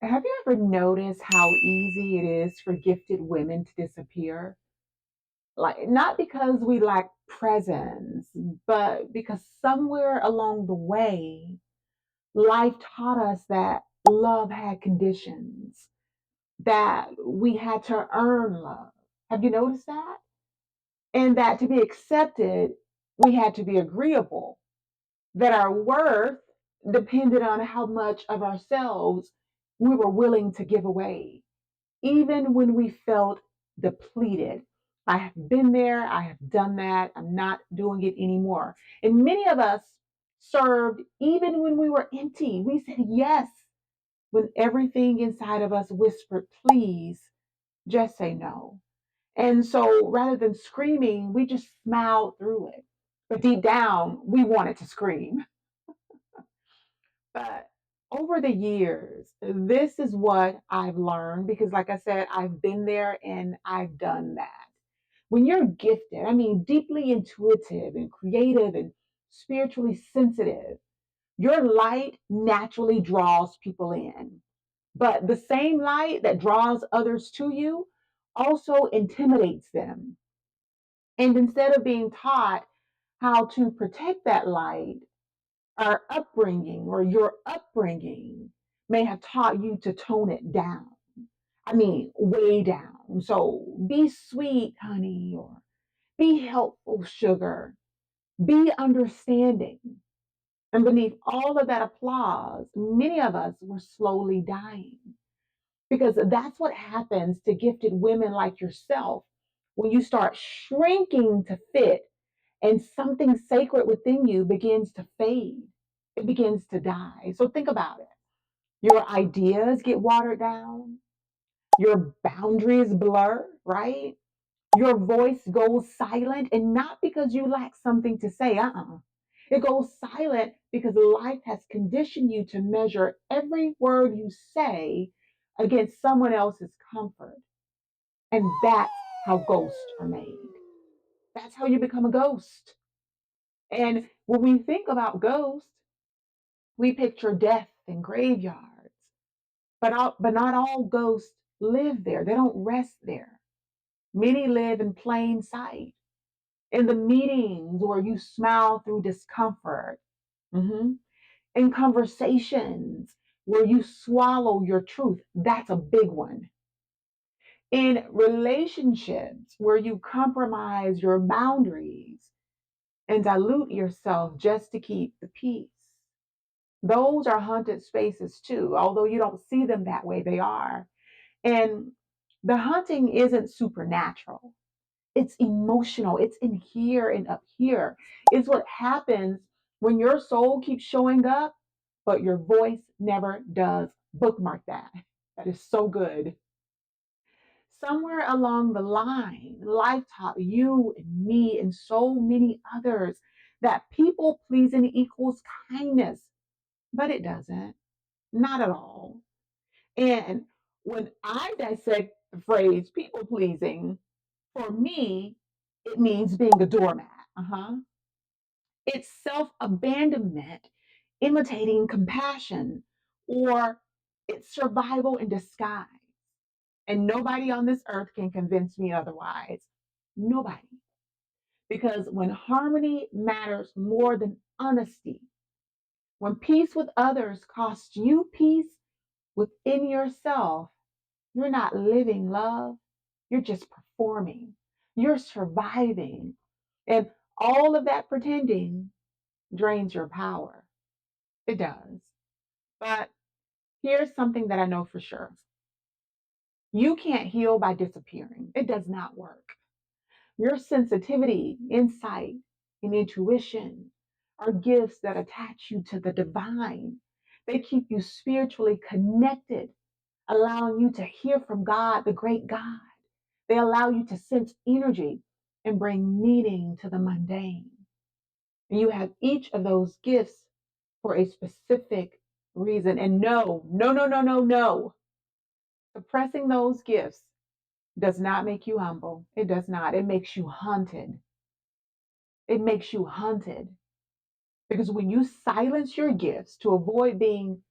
Have you ever noticed how easy it is for gifted women to disappear? Like, not because we lack presence, but because somewhere along the way, life taught us that love had conditions, that we had to earn love. Have you noticed that? And that to be accepted, we had to be agreeable, that our worth depended on how much of ourselves we were willing to give away, even when we felt depleted. I have been there, I have done that, I'm not doing it anymore. And many of us served even when we were empty. We said yes when everything inside of us whispered, please just say no. And so rather than screaming, we just smiled through it. But deep down, we wanted to scream. But over the years, this is what I've learned because, like I said, I've been there and I've done that. When you're gifted, I mean, deeply intuitive and creative and spiritually sensitive, your light naturally draws people in. But the same light that draws others to you also intimidates them. And instead of being taught how to protect that light, our upbringing or your upbringing may have taught you to tone it down. I mean, way down. So be sweet, honey, or be helpful, sugar, be understanding. And beneath all of that applause, many of us were slowly dying because that's what happens to gifted women like yourself when you start shrinking to fit and something sacred within you begins to fade. It begins to die. So think about it. Your ideas get watered down, your boundaries blur, right? Your voice goes silent, and not because you lack something to say, It goes silent because life has conditioned you to measure every word you say against someone else's comfort. And that's how ghosts are made. That's how you become a ghost. And when we think about ghosts, we picture death in graveyards. But not all ghosts live there. They don't rest there. Many live in plain sight, in the meetings where you smile through discomfort, mhm, in conversations where you swallow your truth. That's a big one. In relationships where you compromise your boundaries and dilute yourself just to keep the peace. Those are haunted spaces too, although you don't see them that way, they are. And the hunting isn't supernatural, it's emotional. It's in here and up here. It's what happens when your soul keeps showing up, but your voice never does. Bookmark that. That is so good. Somewhere along the line, life taught you and me and so many others that people pleasing equals kindness, but it doesn't. Not at all. And when I dissect the phrase people pleasing, for me, it means being a doormat. Uh-huh. It's self-abandonment, imitating compassion, or it's survival in disguise. And nobody on this earth can convince me otherwise. Nobody. Because when harmony matters more than honesty, when peace with others costs you peace within yourself, you're not living love, you're just performing, you're surviving. And all of that pretending drains your power. It does. But here's something that I know for sure: you can't heal by disappearing, it does not work. Your sensitivity, insight, and intuition are gifts that attach you to the divine. They keep you spiritually connected, allowing you to hear from God, the great God. They allow you to sense energy and bring meaning to the mundane. And you have each of those gifts for a specific reason. And no, no, no, no, no, no. Suppressing those gifts does not make you humble. It does not. It makes you haunted. It makes you haunted. Because when you silence your gifts to avoid being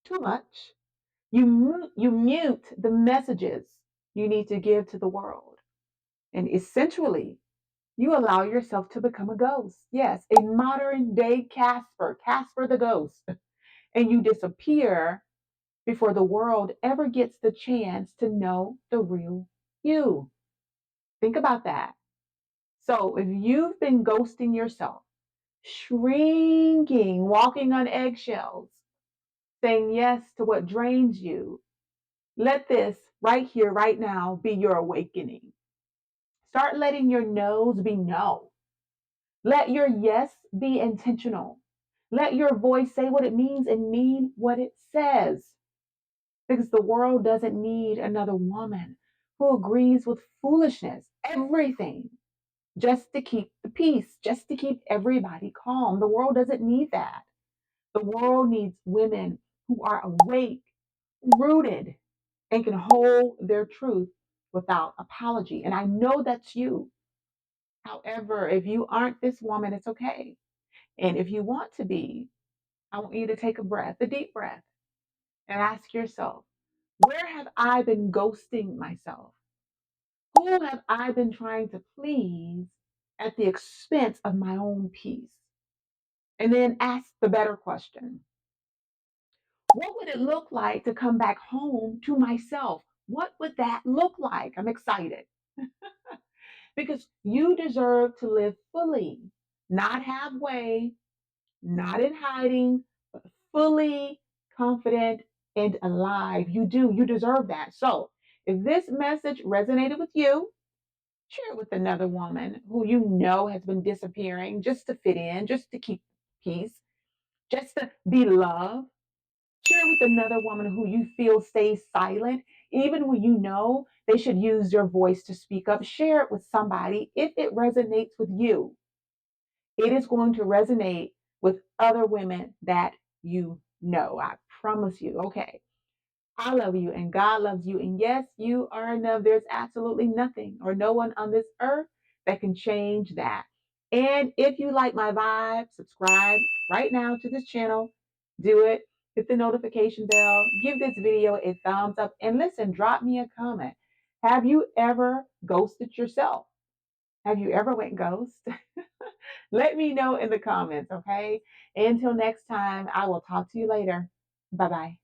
too much, You mute the messages you need to give to the world. And essentially, you allow yourself to become a ghost. Yes, a modern day Casper, Casper the ghost. And you disappear before the world ever gets the chance to know the real you. Think about that. So if you've been ghosting yourself, shrinking, walking on eggshells, saying yes to what drains you, let this right here, right now, be your awakening. Start letting your no's be no. Let your yes be intentional. Let your voice say what it means and mean what it says. Because the world doesn't need another woman who agrees with foolishness, everything, just to keep the peace, just to keep everybody calm. The world doesn't need that. The world needs women who are awake, rooted, and can hold their truth without apology. And I know that's you. However, if you aren't this woman, it's okay. And if you want to be, I want you to take a breath, a deep breath, and ask yourself, where have I been ghosting myself? Who have I been trying to please at the expense of my own peace? And then ask the better question: what would it look like to come back home to myself? What would that look like? I'm excited because you deserve to live fully, not halfway, not in hiding, but fully confident and alive. You do, you deserve that. So, if this message resonated with you, share it with another woman who you know has been disappearing just to fit in, just to keep peace, just to be loved. Share it with another woman who you feel stays silent, even when you know they should use your voice to speak up. Share it with somebody if it resonates with you. It is going to resonate with other women that you know. I promise you. Okay. I love you and God loves you. And yes, you are enough. There's absolutely nothing or no one on this earth that can change that. And if you like my vibe, subscribe right now to this channel. Do it. Hit the notification bell. Give this video a thumbs up. And listen, drop me a comment. Have you ever ghosted yourself? Have you ever went ghost? Let me know in the comments, okay? Until next time, I will talk to you later. Bye bye.